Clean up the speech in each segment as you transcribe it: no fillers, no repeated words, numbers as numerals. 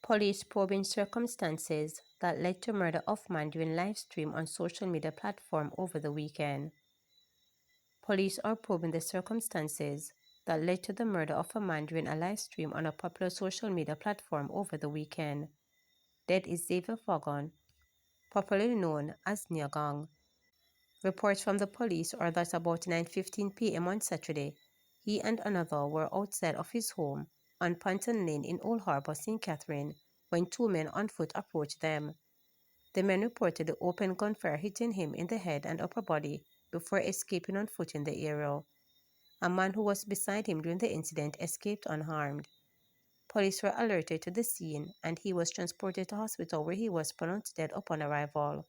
Police probing circumstances that led to murder of man during live stream on social media platform over the weekend. Police are probing the circumstances that led to the murder of a man during a live stream on a popular social media platform over the weekend. Dead is Xavier Fogon, popularly known as Nyagong. Reports from the police are that about 9:15 p.m. on Saturday, he and another were outside of his home on Panton Lane in Old Harbour, St. Catherine, when two men on foot approached them. The men reportedly opened gunfire, hitting him in the head and upper body before escaping on foot in the area. A man who was beside him during the incident escaped unharmed. Police were alerted to the scene and he was transported to hospital where he was pronounced dead upon arrival.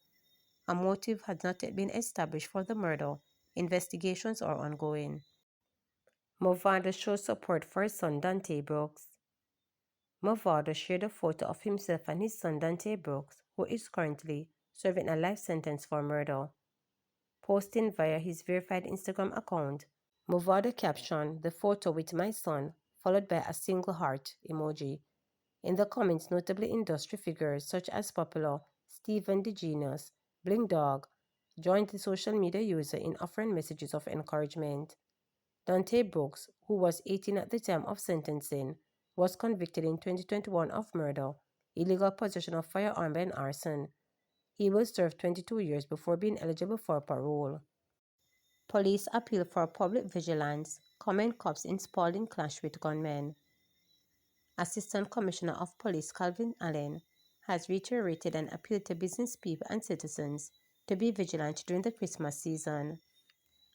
A motive had not yet been established for the murder. Investigations are ongoing. Movado shows support for his son Dante Brooks. Movado shared a photo of himself and his son Dante Brooks, who is currently serving a life sentence for murder. Posting via his verified Instagram account, Movado captioned the photo with "my son," followed by a single heart emoji. In the comments, notably industry figures such as popular Stephen DeGenius, Bling Dog, joined the social media user in offering messages of encouragement. Dante Brooks, who was 18 at the time of sentencing, was convicted in 2021 of murder, illegal possession of firearm and arson. He will serve 22 years before being eligible for parole. Police appeal for public vigilance, comment cops in Spalding clash with gunmen. Assistant Commissioner of Police Calvin Allen has reiterated an appeal to business people and citizens to be vigilant during the Christmas season.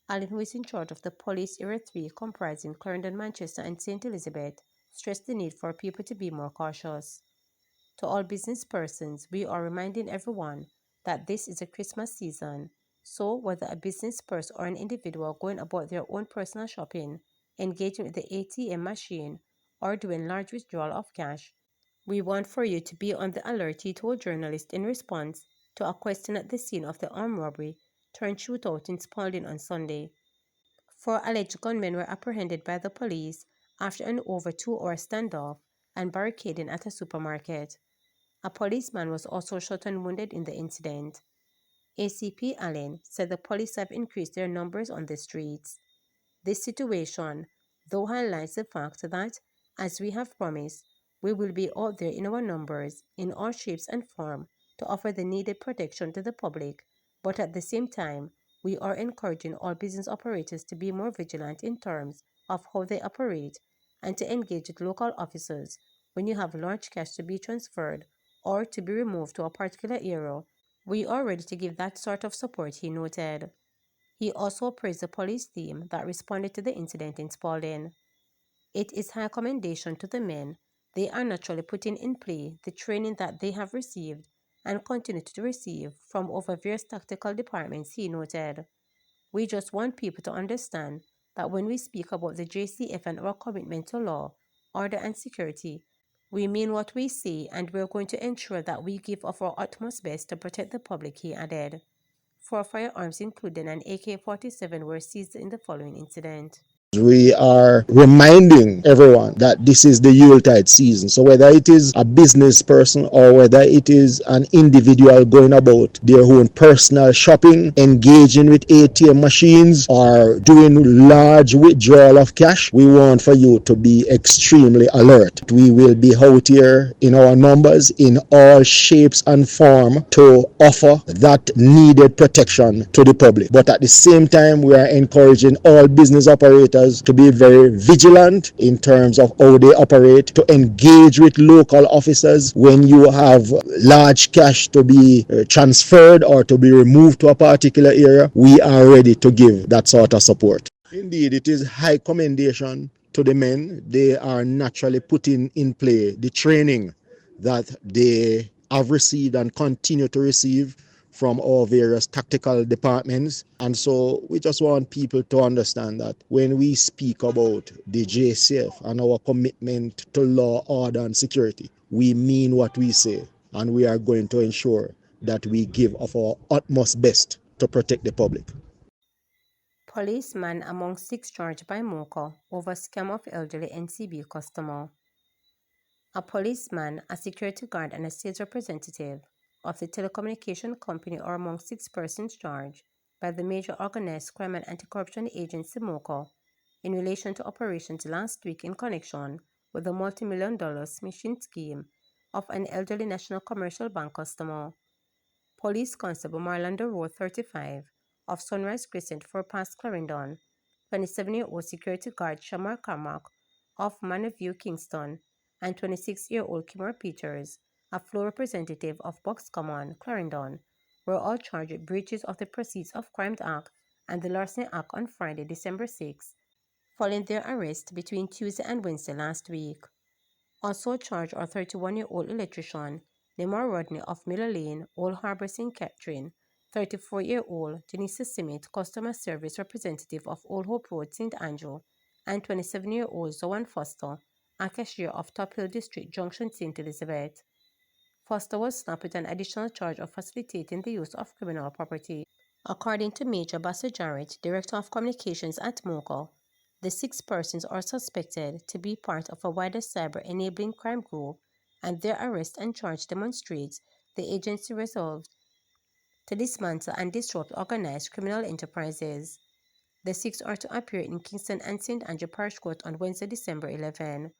Allen, who is in charge of the Police Area 3 comprising Clarendon, Manchester and St. Elizabeth, stressed the need for people to be more cautious. To all business persons, we are reminding everyone that this is a Christmas season, so whether a business person or an individual going about their own personal shopping, engaging with the ATM machine, or doing large withdrawal of cash, we want for you to be on the alert, he told journalists in response to a question at the scene of the armed robbery turned shootout in Spalding on Sunday. Four alleged gunmen were apprehended by the police after an over 2-hour standoff and barricading at a supermarket. A policeman was also shot and wounded in the incident. ACP Allen said the police have increased their numbers on the streets. This situation, though, highlights the fact that, as we have promised, we will be out there in our numbers, in all shapes and form, to offer the needed protection to the public, but at the same time, we are encouraging all business operators to be more vigilant in terms of how they operate and to engage with local officers when you have large cash to be transferred or to be removed to a particular area. We are ready to give that sort of support, he noted. He also praised the police team that responded to the incident in Spalding. It is high commendation to the men. They are naturally putting in play the training that they have received and continue to receive from over various tactical departments, he noted. We just want people to understand that when we speak about the JCF and our commitment to law, order and security, we mean what we say and we're going to ensure that we give of our utmost best to protect the public, he added. 4 firearms, including an AK-47, were seized in the following incident. We are reminding everyone that this is the Yuletide season. So whether it is a business person or whether it is an individual going about their own personal shopping, engaging with ATM machines or doing large withdrawal of cash, we want for you to be extremely alert. We will be out here in our numbers in all shapes and form to offer that needed protection to the public. But at the same time, we are encouraging all business operators to be very vigilant in terms of how they operate, to engage with local officers when you have large cash to be transferred or to be removed to a particular area. We are ready to give that sort of support. Indeed, it is high commendation to the men. They are naturally putting in play the training that they have received and continue to receive from our various tactical departments. And so we just want people to understand that when we speak about the JCF and our commitment to law, order and security, we mean what we say, and we are going to ensure that we give of our utmost best to protect the public. Policeman among six charged by Mocha over scam of elderly NCB customer. A policeman, a security guard, and a sales representative of the telecommunication company are among six persons charged by the major organized crime and anti-corruption agency MOCA in relation to operations last week in connection with the multi-million-dollar smishing scheme of an elderly National Commercial Bank customer. Police Constable Marlando Road 35 of Sunrise Crescent for past Clarendon, 27-year-old security guard Shamar Carmack of Manor View, Kingston, and 26-year-old Kimura Peters, a floor representative of Box Common, Clarendon, were all charged with breaches of the Proceeds of Crime Act and the Larceny Act on Friday, December 6, following their arrest between Tuesday and Wednesday last week. Also charged are 31-year-old electrician Lemar Rodney of Miller Lane, Old Harbour St. Catherine, 34-year-old Denise Simit, customer service representative of Old Hope Road, St. Andrew, and 27-year-old Zoan Foster, a cashier of Top Hill District Junction, St. Elizabeth. Foster was slapped with an additional charge of facilitating the use of criminal property. According to Major Bassett Jarrett, Director of Communications at MOCA, the six persons are suspected to be part of a wider cyber-enabling crime group, and their arrest and charge demonstrates the agency resolved to dismantle and disrupt organized criminal enterprises. The six are to appear in Kingston and St. Andrew Parish Court on Wednesday, December 11.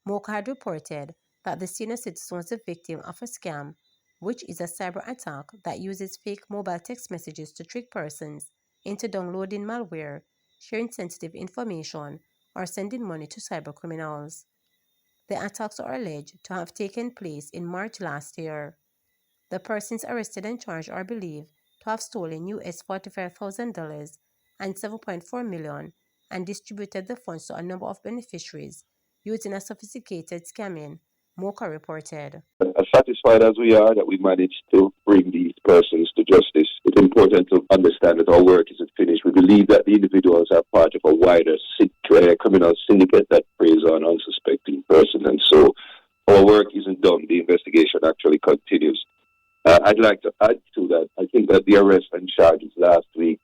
Mocha had reported that the senior citizen was the victim of a scam, which is a cyber attack that uses fake mobile text messages to trick persons into downloading malware, sharing sensitive information, or sending money to cybercriminals. The attacks are alleged to have taken place in March last year. The persons arrested and charged are believed to have stolen US $45,000 and $7.4 million and distributed the funds to a number of beneficiaries using a sophisticated scamming, Mocha reported. As satisfied as we are that we managed to bring these persons to justice, it's important to understand that our work isn't finished. We believe that the individuals are part of a wider criminal syndicate that preys on unsuspecting persons, and so our work isn't done. The investigation actually continues. I'd like to add to that. I think that the arrest and charges last week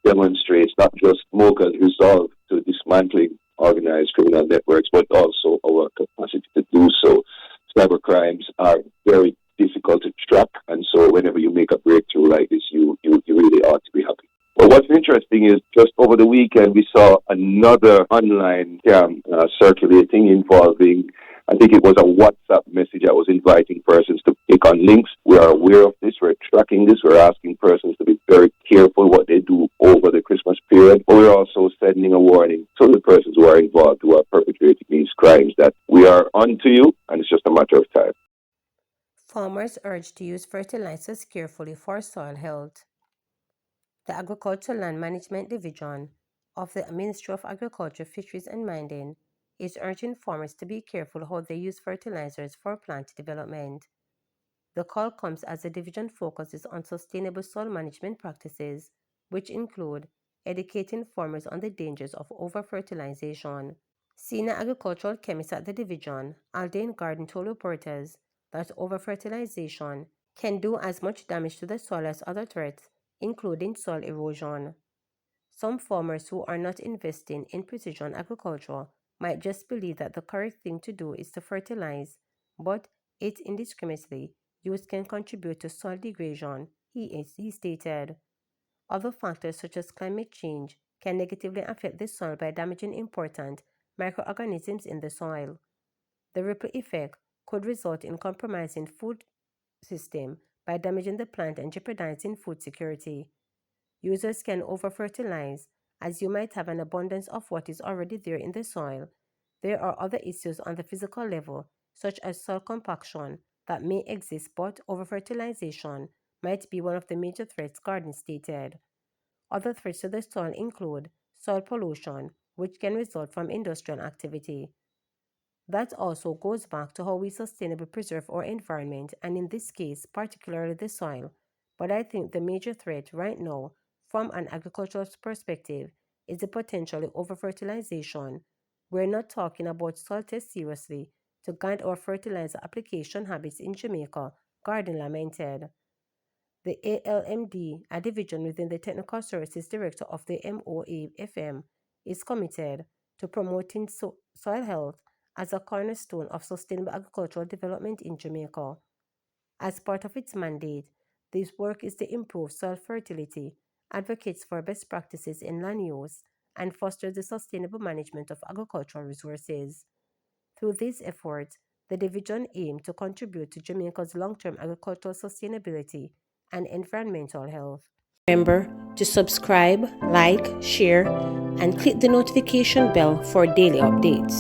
demonstrates not just MOCA's resolve to dismantling organized criminal networks, but also our capacity to do so. Cyber crimes are very difficult to track, and so whenever you make a breakthrough like this, you really ought to be happy. But what's interesting is just over the weekend we saw another online scam circulating involving, I think it was a WhatsApp message that was inviting persons to click on links. We are aware of this. We're tracking this. We're asking persons to be very careful what they do over the Christmas period. But we're also sending a warning to the persons who are involved, who are perpetrating these crimes, that we are onto you, and it's just a matter of time. Farmers urged to use fertilizers carefully for soil health. The Agricultural Land Management Division of the Ministry of Agriculture, Fisheries and Mining is urging farmers to be careful how they use fertilizers for plant development. The call comes as the division focuses on sustainable soil management practices, which include educating farmers on the dangers of over-fertilization. Senior agricultural chemist at the division, Aldane Garden, told reporters that over-fertilization can do as much damage to the soil as other threats, including soil erosion. Some farmers who are not investing in precision agriculture might just believe that the correct thing to do is to fertilize, but it indiscriminately used can contribute to soil degradation, he stated. Other factors such as climate change can negatively affect the soil by damaging important microorganisms in the soil. The ripple effect could result in compromising food system by damaging the plant and jeopardizing food security. Users can over-fertilize, as you might have an abundance of what is already there in the soil. There are other issues on the physical level, such as soil compaction, that may exist, but over-fertilization might be one of the major threats, Garden stated. Other threats to the soil include soil pollution, which can result from industrial activity. That also goes back to how we sustainably preserve our environment, and in this case, particularly the soil. But I think the major threat right now, from an agricultural perspective, is the potentially over-fertilization. We're not talking about soil tests seriously to guide our fertilizer application habits in Jamaica, Garden lamented. The ALMD, a division within the Technical Services Director of the MOAFM, is committed to promoting soil health as a cornerstone of sustainable agricultural development in Jamaica. As part of its mandate, this work is to improve soil fertility, advocates for best practices in land use, and fosters the sustainable management of agricultural resources. Through these efforts, the division aims to contribute to Jamaica's long-term agricultural sustainability and environmental health. Remember to subscribe, like, share, and click the notification bell for daily updates.